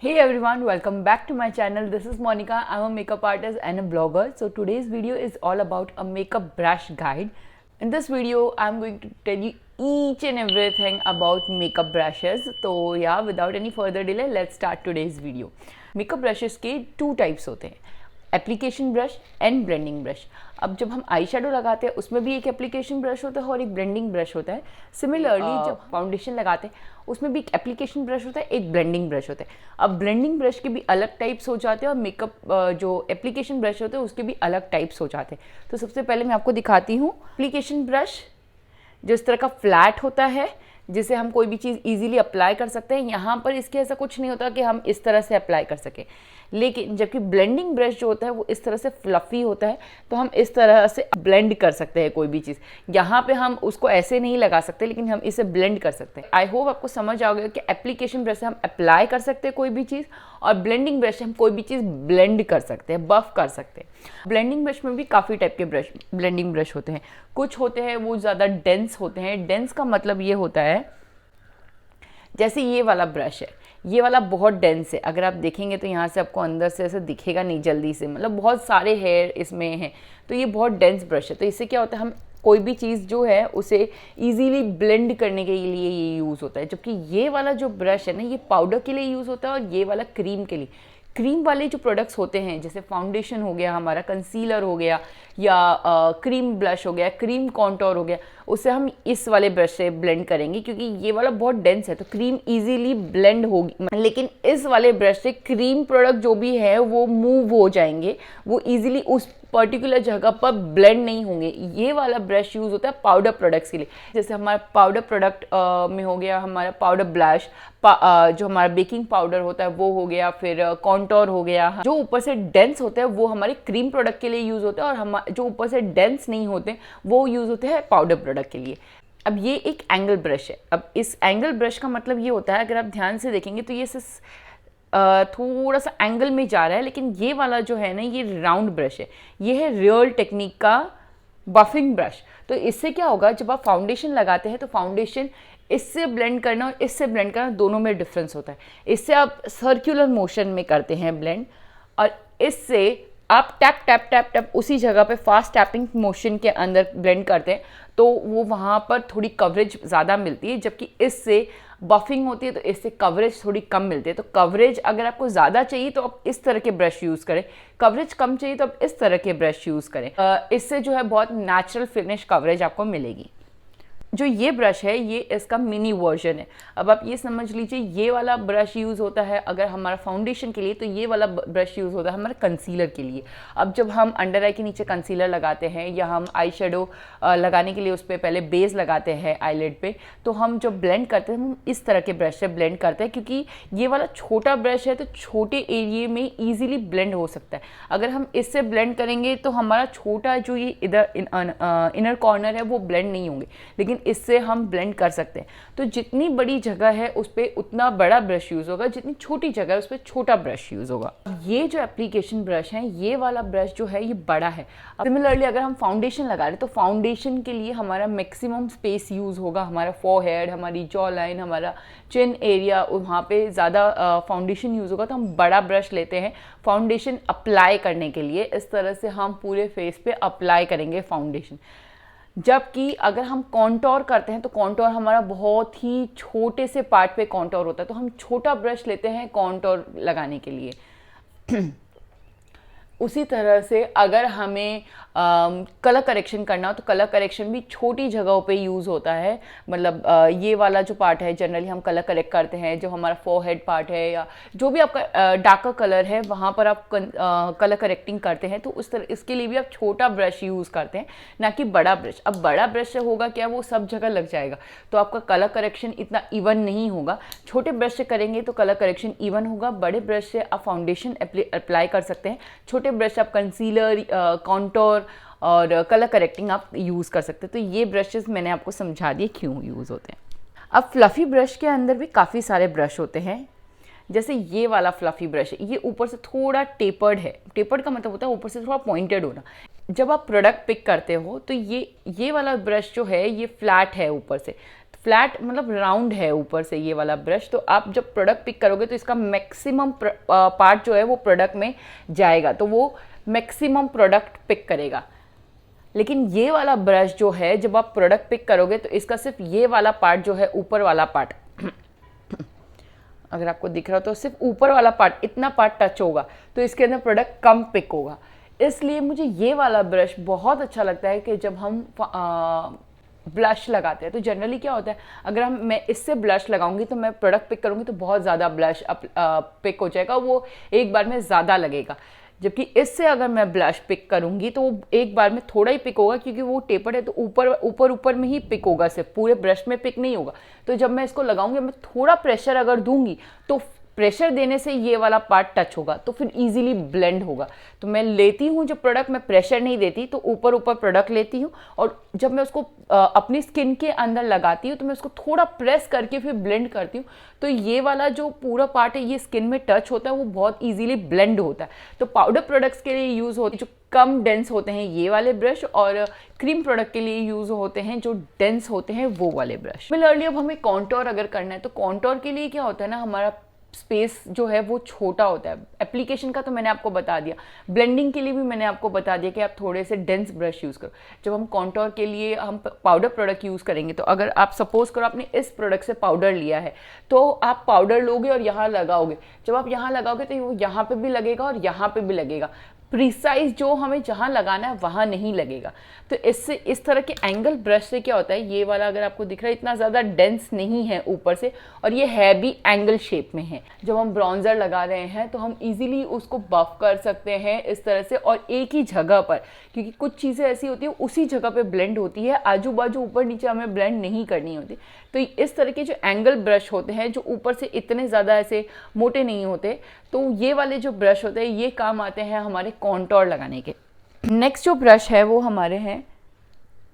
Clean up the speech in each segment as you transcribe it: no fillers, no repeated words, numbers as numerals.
Hey everyone, welcome back to my channel. This is Monica. I'm a makeup artist and a blogger. So today's video is all about a makeup brush guide. In this video, I'm going to tell you each and everything about makeup brushes. So yeah, without any further delay, let's start today's video. Makeup brushes के two types होते हैं, application brush and blending brush. अब जब हम eye shadow लगाते हैं उसमें भी एक एप्लीकेशन ब्रश होता है और एक ब्लेंडिंग ब्रश होता है। सिमिलरली जब फाउंडेशन लगाते हैं उसमें भी एक एप्लीकेशन ब्रश होता है, एक ब्लेंडिंग ब्रश होता है। अब ब्लेंडिंग ब्रश के भी अलग टाइप्स हो जाते हैं और मेकअप जो एप्लीकेशन ब्रश होते हैं उसके भी अलग टाइप्स हो जाते हैं। तो सबसे पहले मैं आपको दिखाती हूँ एप्लीकेशन ब्रश, जो इस तरह का फ्लैट होता है जिसे हम कोई भी चीज़ इजीली अप्लाई कर सकते हैं। यहाँ पर इसके ऐसा कुछ नहीं होता कि हम इस तरह से अप्लाई कर सकें, लेकिन जबकि ब्लेंडिंग ब्रश जो होता है वो इस तरह से फ्लफ़ी होता है, तो हम इस तरह से ब्लेंड कर सकते हैं कोई भी चीज़। यहाँ पे हम उसको ऐसे नहीं लगा सकते, लेकिन हम इसे ब्लेंड कर सकते हैं। आई होप आपको समझ आ गया कि एप्लीकेशन ब्रश से हम अप्लाई कर सकते हैं कोई भी चीज़, और ब्लेंडिंग ब्रश से हम कोई भी चीज़ ब्लेंड कर सकते हैं, बफ कर सकते हैं। ब्लेंडिंग ब्रश में भी काफ़ी टाइप के ब्लेंडिंग ब्रश होते हैं। कुछ होते हैं वो ज़्यादा डेंस होते हैं। डेंस का मतलब ये होता है, जैसे ये वाला ब्रश है, ये वाला बहुत डेंस है। अगर आप देखेंगे तो यहाँ से आपको अंदर से ऐसे दिखेगा नहीं जल्दी से, मतलब बहुत सारे हेयर इसमें हैं, तो ये बहुत डेंस ब्रश है। तो इससे क्या होता है, हम कोई भी चीज़ जो है उसे इजीली ब्लेंड करने के लिए ये यूज़ होता है। जबकि ये वाला जो ब्रश है ना, ये पाउडर के लिए यूज़ होता है और ये वाला क्रीम के लिए। क्रीम वाले जो प्रोडक्ट्स होते हैं, जैसे फाउंडेशन हो गया, हमारा कंसीलर हो गया, या क्रीम ब्लश हो गया, क्रीम कॉन्टोर हो गया, उसे हम इस वाले ब्रश से ब्लेंड करेंगे क्योंकि ये वाला बहुत डेंस है, तो क्रीम इजीली ब्लेंड होगी। लेकिन इस वाले ब्रश से क्रीम प्रोडक्ट जो भी है वो मूव हो जाएंगे, वो इजीली उस पर्टिकुलर जगह पर ब्लेंड नहीं होंगे। ये वाला ब्रश यूज़ होता है पाउडर प्रोडक्ट्स के लिए। जैसे हमारा पाउडर प्रोडक्ट में हो गया हमारा पाउडर ब्लश, जो हमारा बेकिंग पाउडर होता है वो हो गया, फिर कॉन्टोर हो गया। जो ऊपर से डेंस होते हैं वो हमारे क्रीम प्रोडक्ट के लिए यूज़ होते हैं, और जो ऊपर से डेंस नहीं होते वो यूज़ होते हैं पाउडर प्रोडक्ट के लिए। अब ये एक एंगल ब्रश है। अब इस एंगल ब्रश का मतलब ये होता है, अगर आप ध्यान से देखेंगे तो ये थोड़ा सा एंगल में जा रहा है, लेकिन ये वाला जो है ना, ये राउंड ब्रश है। ये है रियल टेक्निक का बफिंग ब्रश। तो इससे क्या होगा, जब आप फाउंडेशन लगाते हैं तो फाउंडेशन इससे ब्लेंड करना और इससे ब्लेंड करना दोनों में डिफरेंस होता है। इससे आप सर्कुलर मोशन में करते हैं ब्लेंड, और इससे आप टैप टैप टैप टैप उसी जगह पे फास्ट टैपिंग मोशन के अंदर ब्लेंड करते हैं, तो वो वहाँ पर थोड़ी कवरेज ज़्यादा मिलती है। जबकि इससे बफिंग होती है तो इससे कवरेज थोड़ी कम मिलती है। तो कवरेज अगर आपको ज़्यादा चाहिए तो आप इस तरह के ब्रश यूज़ करें, कवरेज कम चाहिए तो आप इस तरह के ब्रश यूज़ करें। इससे जो है बहुत नेचुरल फिनिश कवरेज आपको मिलेगी। जो ये ब्रश है ये इसका मिनी वर्जन है। अब आप ये समझ लीजिए, ये वाला ब्रश यूज़ होता है अगर हमारा फाउंडेशन के लिए, तो ये वाला ब्रश यूज़ होता है हमारे कंसीलर के लिए। अब जब हम अंडर आई के नीचे कंसीलर लगाते हैं, या हम आई शेडो लगाने के लिए उस पर पहले बेस लगाते हैं आईलिड पे, तो हम जब ब्लेंड करते हैं हम इस तरह के ब्रश से ब्लेंड करते हैं, क्योंकि ये वाला छोटा ब्रश है तो छोटे एरिए में ईजिली ब्लेंड हो सकता है। अगर हम इससे ब्लेंड करेंगे तो हमारा छोटा जो ये इधर इनर कॉर्नर है वो ब्लेंड नहीं होंगे, लेकिन इससे हम ब्लेंड कर सकते हैं। तो जितनी बड़ी जगह है उस पर उतना बड़ा ब्रश यूज़ होगा, जितनी छोटी जगह है उस पर छोटा ब्रश यूज़ होगा। ये जो एप्लीकेशन ब्रश है, ये वाला ब्रश जो है ये बड़ा है। सिमिलरली अगर हम फाउंडेशन लगा रहे हैं तो फाउंडेशन के लिए हमारा मैक्सिमम स्पेस यूज़ होगा, हमारा फोरहेड, हमारी जॉ लाइन, हमारा चिन एरिया, वहाँ पे ज़्यादा फाउंडेशन यूज़ होगा, तो हम बड़ा ब्रश लेते हैं फाउंडेशन अप्लाई करने के लिए। इस तरह से हम पूरे फेस पे अप्लाई करेंगे फाउंडेशन। जबकि अगर हम कॉन्टोर करते हैं तो कॉन्टोर हमारा बहुत ही छोटे से पार्ट पे कॉन्टोर होता है, तो हम छोटा ब्रश लेते हैं कॉन्टोर लगाने के लिए। उसी तरह से अगर हमें कलर करेक्शन करना हो तो कलर करेक्शन भी छोटी जगहों पे यूज़ होता है। मतलब ये वाला जो पार्ट है जनरली हम कलर करेक्ट करते हैं, जो हमारा फोरहेड पार्ट है या जो भी आपका डार्कर कलर है वहाँ पर आप कलर करेक्टिंग करते हैं, तो उस तरह इसके लिए भी आप छोटा ब्रश यूज़ करते हैं, ना कि बड़ा ब्रश। अब बड़ा ब्रश से होगा क्या, वो सब जगह लग जाएगा, तो आपका कलर करेक्शन इतना इवन नहीं होगा। छोटे ब्रश से करेंगे तो कलर करेक्शन इवन होगा। बड़े ब्रश से आप फाउंडेशन अप्लाई कर सकते हैं, छोटे ब्रश आप कंसीलर, कॉन्टोर और कलर करेक्टिंग आप यूज़ कर सकते हैं। तो ये ब्रशेस मैंने आपको समझा दिए क्यों यूज़ होते हैं। अब फ्लफ़ी ब्रश के अंदर भी काफ़ी सारे ब्रश होते हैं। जैसे ये वाला फ्लफ़ी ब्रश है, ये ऊपर से थोड़ा टेपर्ड है। टेपर्ड का मतलब होता है ऊपर से थोड़ा पॉइंटेड होना। जब आप प्रोडक्ट पिक करते हो तो ये वाला ब्रश जो है ये फ्लैट है ऊपर से, फ्लैट मतलब राउंड है ऊपर से ये वाला ब्रश, तो आप जब प्रोडक्ट पिक करोगे तो इसका मैक्सिमम पार्ट जो है वो प्रोडक्ट में जाएगा, तो वो मैक्सिमम प्रोडक्ट पिक करेगा। लेकिन ये वाला ब्रश जो है जब आप प्रोडक्ट पिक करोगे तो इसका सिर्फ ये वाला पार्ट जो है, ऊपर वाला पार्ट अगर आपको दिख रहा हो तो सिर्फ ऊपर वाला पार्ट, इतना पार्ट टच होगा, तो इसके अंदर प्रोडक्ट कम पिक होगा। इसलिए मुझे ये वाला ब्रश बहुत अच्छा लगता है कि जब हम ब्लश लगाते हैं तो जनरली क्या होता है, अगर मैं इससे ब्लश लगाऊंगी तो मैं प्रोडक्ट पिक करूंगी तो बहुत ज़्यादा ब्लश पिक हो जाएगा, वो एक बार में ज़्यादा लगेगा। जबकि इससे अगर मैं ब्लश पिक करूंगी तो वो एक बार में थोड़ा ही पिक होगा, क्योंकि वो टेपर्ड है तो ऊपर में ही पिक होगा, सिर्फ पूरे ब्रश में पिक नहीं होगा। तो जब मैं इसको लगाऊंगी, मैं थोड़ा प्रेशर अगर दूंगी तो प्रेशर देने से ये वाला पार्ट टच होगा, तो फिर इजीली ब्लेंड होगा। तो मैं लेती हूँ जब प्रोडक्ट, मैं प्रेशर नहीं देती, तो ऊपर प्रोडक्ट लेती हूँ, और जब मैं उसको अपनी स्किन के अंदर लगाती हूँ तो मैं उसको थोड़ा प्रेस करके फिर ब्लेंड करती हूँ। तो ये वाला जो पूरा पार्ट है ये स्किन में टच होता है, वो बहुत ईजिली ब्लेंड होता है। तो पाउडर प्रोडक्ट्स के लिए यूज़ होते हैं जो कम डेंस होते हैं ये वाले ब्रश, और क्रीम प्रोडक्ट के लिए यूज़ होते हैं जो डेंस होते हैं वो वाले ब्रश। सिमिलरली अब हमें कॉन्टोर अगर करना है तो कॉन्टोर के लिए क्या होता है ना, हमारा स्पेस जो है वो छोटा होता है। एप्लीकेशन का तो मैंने आपको बता दिया, ब्लेंडिंग के लिए भी मैंने आपको बता दिया कि आप थोड़े से डेंस ब्रश यूज़ करो। जब हम कॉन्टोर के लिए हम पाउडर प्रोडक्ट यूज़ करेंगे, तो अगर आप सपोज करो आपने इस प्रोडक्ट से पाउडर लिया है, तो आप पाउडर लोगे और यहाँ लगाओगे। जब आप यहाँ लगाओगे तो वो यहाँ पे भी लगेगा और यहाँ पे भी लगेगा, प्रिसाइज जो हमें जहाँ लगाना है वहाँ नहीं लगेगा। तो इससे इस तरह के एंगल ब्रश से क्या होता है, ये वाला अगर आपको दिख रहा है इतना ज़्यादा डेंस नहीं है ऊपर से, और ये है भी एंगल शेप में है। जब हम ब्राउन्जर लगा रहे हैं तो हम इजीली उसको बफ कर सकते हैं इस तरह से, और एक ही जगह पर, क्योंकि कुछ चीज़ें ऐसी होती है उसी जगह पे ब्लेंड होती है, आजू बाजू ऊपर नीचे हमें ब्लेंड नहीं करनी होती। तो इस तरह के जो एंगल ब्रश होते हैं जो ऊपर से इतने ज़्यादा ऐसे मोटे नहीं होते, तो ये वाले जो ब्रश होते हैं ये काम आते हैं हमारे कॉन्टोर लगाने के। नेक्स्ट जो ब्रश है वो हमारे हैं,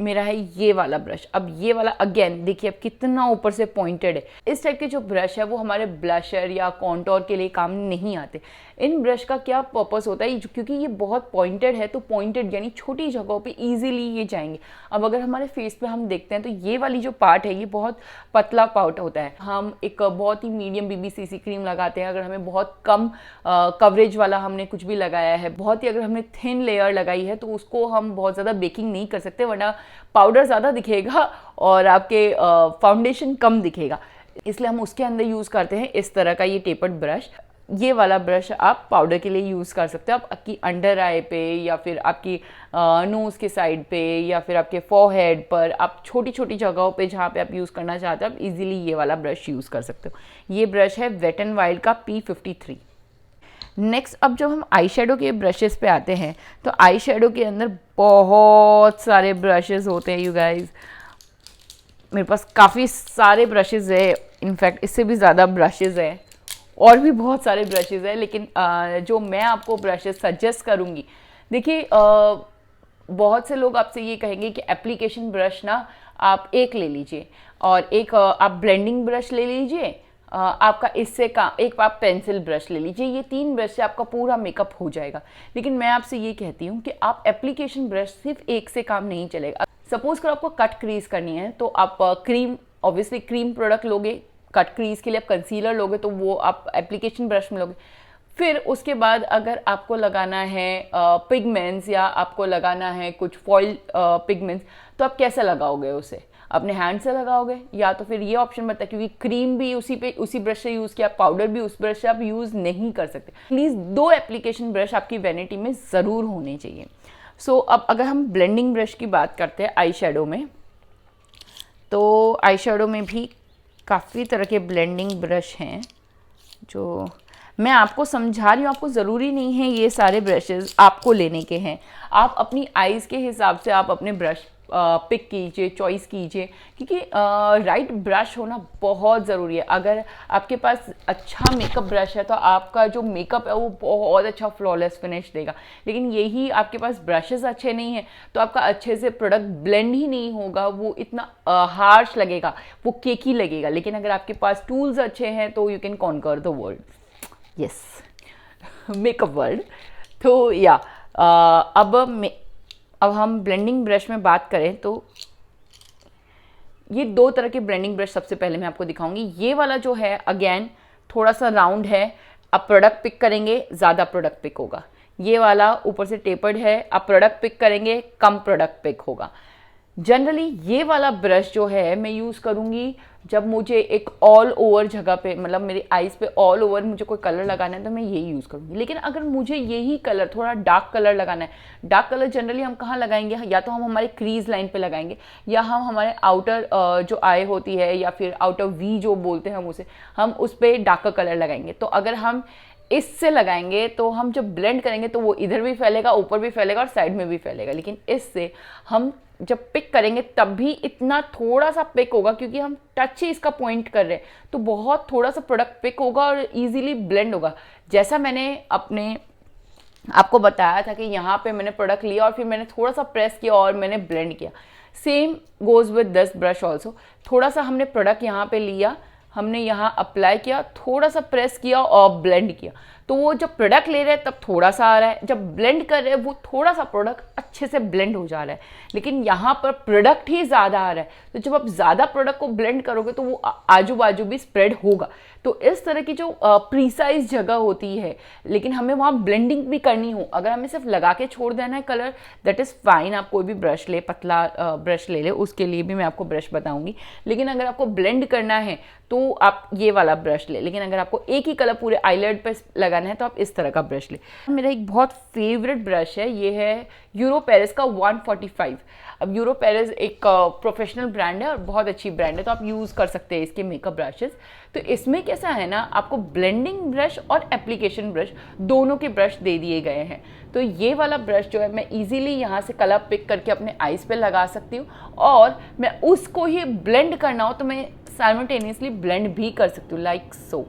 मेरा है ये वाला ब्रश। अब ये वाला अगेन देखिए अब कितना ऊपर से पॉइंटेड है। इस टाइप के जो ब्रश है वो हमारे ब्लशर या कॉन्टोर के लिए काम नहीं आते। इन ब्रश का क्या पर्पस होता है, क्योंकि ये बहुत पॉइंटेड है, तो पॉइंटेड यानी छोटी जगहों पे इजीली ये जाएंगे। अब अगर हमारे फेस पे हम देखते हैं तो ये वाली जो पार्ट है ये बहुत पतला पार्ट होता है। हम एक बहुत ही मीडियम BBCC क्रीम लगाते हैं, अगर हमें बहुत कम कवरेज वाला हमने कुछ भी लगाया है, बहुत ही अगर हमने थिन लेयर लगाई है, तो उसको हम बहुत ज़्यादा बेकिंग नहीं कर सकते, वरना पाउडर ज़्यादा दिखेगा और आपके फाउंडेशन कम दिखेगा। इसलिए हम उसके अंदर यूज़ करते हैं इस तरह का ये टेपर्ड ब्रश। ये वाला ब्रश आप पाउडर के लिए यूज़ कर सकते हो, आप आपकी अंडर आई पे या फिर आपकी नोज़ के साइड पे या फिर आपके फोरहेड पर, आप छोटी छोटी जगहों पे जहाँ पे आप यूज़ करना चाहते हो, आप इजीली ये वाला ब्रश यूज़ कर सकते हो। ये ब्रश है वेट एंड वाइल्ड का P53। नेक्स्ट अब जब हम आई शेडो के ब्रशेस पे आते हैं तो आई शेडो के अंदर बहुत सारे ब्रशेस होते हैं यू गाइज। मेरे पास काफ़ी सारे ब्रशेस है, इनफैक्ट इससे भी ज़्यादा ब्रशेस है, और भी बहुत सारे ब्रशेस है, लेकिन जो मैं आपको ब्रशेस सजेस्ट करूँगी, देखिए बहुत से लोग आपसे ये कहेंगे कि एप्लीकेशन ब्रश ना आप एक ले लीजिए और एक आप ब्लेंडिंग ब्रश ले लीजिए, आपका इससे का एक आप पेंसिल ब्रश ले लीजिए, ये 3 ब्रश से आपका पूरा मेकअप हो जाएगा। लेकिन मैं आपसे ये कहती हूँ कि आप एप्लीकेशन ब्रश सिर्फ एक से काम नहीं चलेगा। सपोज करो आपको कट क्रीज करनी है तो आप क्रीम, ऑब्वियसली क्रीम प्रोडक्ट लोगे, कट क्रीज के लिए आप कंसीलर लोगे तो वो आप एप्लीकेशन ब्रश में लोगे। फिर उसके बाद अगर आपको लगाना है पिगमेंट्स या आपको लगाना है कुछ फॉइल पिगमेंट्स, तो आप कैसे लगाओगे उसे, अपने हैंड से लगाओगे, या तो फिर ये ऑप्शन बताए, क्योंकि क्रीम भी उसी ब्रश से यूज़ किया, पाउडर भी उस ब्रश से आप यूज़ नहीं कर सकते। प्लीज़ 2 एप्लीकेशन ब्रश आपकी वैनिटी में ज़रूर होने चाहिए। सो अब अगर हम ब्लेंडिंग ब्रश की बात करते हैं आई शेडो में, तो आई शेडो में भी काफ़ी तरह के ब्लेंडिंग ब्रश हैं जो मैं आपको समझा रही हूँ। आपको ज़रूरी नहीं है ये सारे ब्रशेस आपको लेने के हैं, आप अपनी आइज़ के हिसाब से आप अपने ब्रश पिक कीजिए, चॉइस कीजिए, क्योंकि राइट ब्रश होना बहुत ज़रूरी है। अगर आपके पास अच्छा मेकअप ब्रश है तो आपका जो मेकअप है वो बहुत अच्छा फ्लॉलेस फिनिश देगा। लेकिन यही आपके पास ब्रशेस अच्छे नहीं हैं तो आपका अच्छे से प्रोडक्ट ब्लेंड ही नहीं होगा, वो इतना हार्श लगेगा, वो केकी लगेगा। लेकिन अगर आपके पास टूल्स अच्छे हैं तो you can conquer the world, yes, makeup world. तो या अब हम ब्लेंडिंग ब्रश में बात करें तो ये दो तरह के ब्लेंडिंग ब्रश सबसे पहले मैं आपको दिखाऊंगी। ये वाला जो है अगेन थोड़ा सा राउंड है, आप प्रोडक्ट पिक करेंगे ज़्यादा प्रोडक्ट पिक होगा। ये वाला ऊपर से टेपर्ड है, आप प्रोडक्ट पिक करेंगे कम प्रोडक्ट पिक होगा। जनरली ये वाला ब्रश जो है मैं यूज़ करूँगी जब मुझे एक ऑल ओवर जगह पे, मतलब मेरी आईज़ पे ऑल ओवर मुझे कोई कलर लगाना है तो मैं यही यूज़ करूँगी। लेकिन अगर मुझे यही कलर थोड़ा डार्क कलर लगाना है, डार्क कलर जनरली हम कहाँ लगाएंगे, या तो हम हमारे क्रीज लाइन पे लगाएंगे, या हम हमारे आउटर जो आई होती है या फिर आउटर वी जो बोलते हैं हम उस पर डार्कर कलर लगाएंगे। तो अगर हम इससे लगाएंगे तो हम जब ब्लेंड करेंगे तो वो इधर भी फैलेगा, ऊपर भी फैलेगा और साइड में भी फैलेगा। लेकिन इससे हम जब पिक करेंगे तब भी इतना थोड़ा सा पिक होगा, क्योंकि हम टच ही इसका पॉइंट कर रहे हैं, तो बहुत थोड़ा सा प्रोडक्ट पिक होगा और इजीली ब्लेंड होगा। जैसा मैंने आपको बताया था कि यहाँ पे मैंने प्रोडक्ट लिया और फिर मैंने थोड़ा सा प्रेस किया और मैंने ब्लेंड किया। Same goes with this brush also. थोड़ा सा हमने प्रोडक्ट यहाँ पे लिया, हमने यहाँ अप्लाई किया, थोड़ा सा प्रेस किया और ब्लेंड किया, तो वो जब प्रोडक्ट ले रहे हैं तब थोड़ा सा आ रहा है, जब ब्लेंड कर रहे हैं वो थोड़ा सा प्रोडक्ट अच्छे से ब्लेंड हो जा रहा है। लेकिन यहाँ पर प्रोडक्ट ही ज़्यादा आ रहा है, तो जब आप ज़्यादा प्रोडक्ट को ब्लेंड करोगे तो वो आजू बाजू भी स्प्रेड होगा। तो इस तरह की जो प्रीसाइज जगह होती है, लेकिन हमें वहाँ ब्लेंडिंग भी करनी हो, अगर हमें सिर्फ लगा के छोड़ देना है कलर, दैट इज़ फाइन। आप कोई भी ब्रश ले, पतला ब्रश ले ले, उसके लिए भी मैं आपको ब्रश बताऊंगी। लेकिन अगर आपको ब्लेंड करना है तो आप ये वाला ब्रश ले। लेकिन अगर आपको एक ही कलर पूरे आईलाइड पे लगाना है तो आप इस तरह का ब्रश ले। मेरा एक बहुत फेवरेट ब्रश है, ये है यूरो पेरिस का 145। अब यूरो पेरिस एक प्रोफेशनल ब्रांड है और बहुत अच्छी ब्रांड है, तो आप यूज़ कर सकते हैं इसके मेकअप ब्रशेस। तो इसमें कैसा है ना, आपको ब्लेंडिंग ब्रश और एप्लीकेशन ब्रश दोनों के ब्रश दे दिए गए हैं। तो ये वाला ब्रश जो है मैं इजीली यहाँ से कलर पिक करके अपने आईज पे लगा सकती हूँ, और मैं उसको ही ब्लेंड करना हो तो मैं साइमल्टेनियसली ब्लेंड भी कर सकती हूँ, लाइक सो।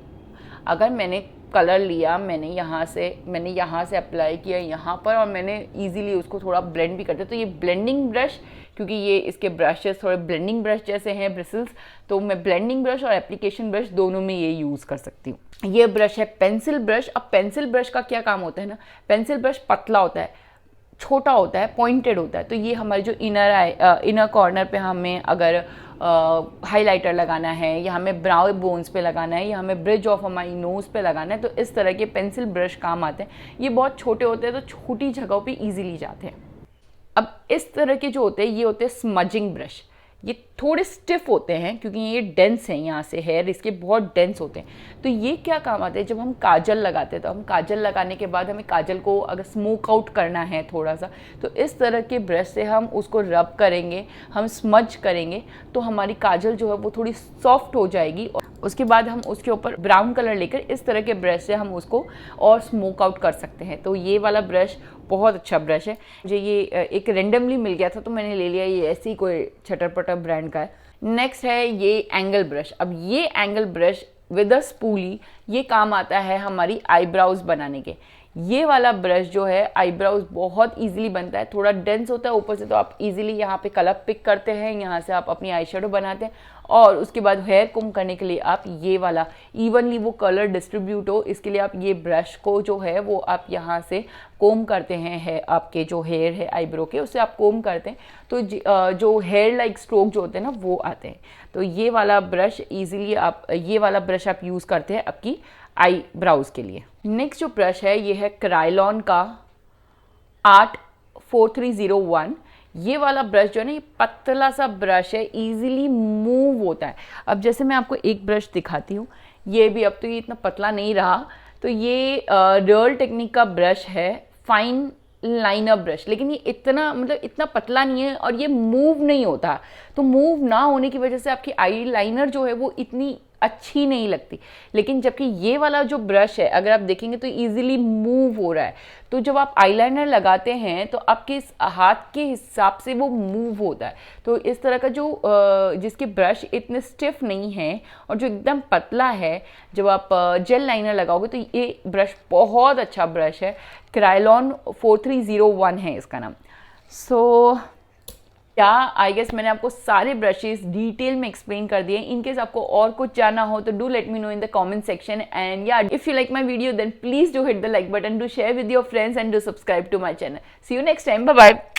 अगर मैंने कलर लिया, मैंने यहाँ से अप्लाई किया यहाँ पर, और मैंने इजीली उसको थोड़ा ब्लेंड भी कर दिया, तो ये ब्लेंडिंग ब्रश, क्योंकि ये इसके ब्रशेस थोड़े ब्लेंडिंग ब्रश जैसे हैं ब्रिसल्स, तो मैं ब्लेंडिंग ब्रश और एप्लीकेशन ब्रश दोनों में ये यूज़ कर सकती हूँ। ये ब्रश है पेंसिल ब्रश। अब पेंसिल ब्रश का क्या काम होता है ना, पेंसिल ब्रश पतला होता है, छोटा होता है, पॉइंटेड होता है, तो ये हमारे जो इनर कॉर्नर पे हमें अगर हाइलाइटर लगाना है, या हमें ब्राउ बोन्स पे लगाना है, या हमें ब्रिज ऑफ हमारी नोज़ पे लगाना है, तो इस तरह के पेंसिल ब्रश काम आते हैं। ये बहुत छोटे होते हैं तो छोटी जगहों पे इजीली जाते हैं। अब इस तरह के जो होते हैं ये होते हैं स्मजिंग ब्रश। ये थोड़े स्टिफ होते हैं क्योंकि ये डेंस हैं, यहाँ से हेयर इसके बहुत डेंस होते हैं। तो ये क्या काम आते हैं, जब हम काजल लगाते हैं तो हम काजल लगाने के बाद हमें काजल को अगर स्मोक आउट करना है थोड़ा सा, तो इस तरह के ब्रश से हम उसको रब करेंगे, हम स्मज करेंगे, तो हमारी काजल जो है वो थोड़ी सॉफ्ट हो जाएगी। और उसके बाद हम उसके ऊपर ब्राउन कलर लेकर इस तरह के ब्रश से हम उसको और स्मोक आउट कर सकते हैं। तो ये वाला ब्रश बहुत अच्छा ब्रश है। मुझे ये एक रेंडमली मिल गया था तो मैंने ले लिया, ये ऐसी कोई छटर-पटर ब्रांड का है। नेक्स्ट है ये एंगल ब्रश। अब ये angle brush with a spoolie, ये काम आता है हमारी आईब्राउज बनाने के। ये वाला ब्रश जो है आईब्राउज बहुत इजीली बनता है, थोड़ा डेंस होता है ऊपर से, तो आप इजीली यहाँ पे कलर पिक करते हैं, यहाँ से आप अपनी आई शेडो बनाते हैं, और उसके बाद हेयर कोम करने के लिए आप ये वाला इवनली वो कलर डिस्ट्रीब्यूट हो, इसके लिए आप ये ब्रश को जो है वो आप यहाँ से कोम करते हैं, है आपके जो हेयर है आईब्रो के, उससे आप कोम करते हैं तो जो हेयर लाइक स्ट्रोक जो होते हैं ना वो आते हैं। तो ये वाला ब्रश इजीली आप ये वाला ब्रश आप यूज़ करते हैं आपकी आई ब्राउज के लिए। नेक्स्ट जो ब्रश है ये है क्राइलॉन का आर्ट 4301। ये वाला ब्रश जो है ना, ये पतला सा ब्रश है, इजीली मूव होता है। अब जैसे मैं आपको एक ब्रश दिखाती हूँ, ये भी अब तो ये इतना पतला नहीं रहा, तो ये रियल टेक्निक का ब्रश है, फाइन लाइनर ब्रश, लेकिन ये इतना मतलब इतना पतला नहीं है और ये मूव नहीं होता। तो मूव ना होने की वजह से आपकी आई लाइनर जो है वो इतनी अच्छी नहीं लगती। लेकिन जबकि ये वाला जो ब्रश है अगर आप देखेंगे तो इजीली मूव हो रहा है, तो जब आप आईलाइनर लगाते हैं तो आपके हाथ के हिसाब से वो मूव होता है। तो इस तरह का जो जिसके ब्रश इतने स्टिफ नहीं है और जो एकदम पतला है, जब आप जेल लाइनर लगाओगे तो ये ब्रश बहुत अच्छा ब्रश है। क्राइलॉन 4301 है इसका नाम। सो या आई गेस मैंने आपको सारे ब्रशेस डिटेल में एक्सप्लेन कर दिए। इन केस आपको और कुछ जानना हो तो do let me know in the comment section, and या if you like my video then please do hit the like button, do share with your friends and do subscribe to my channel. See you next time, bye bye.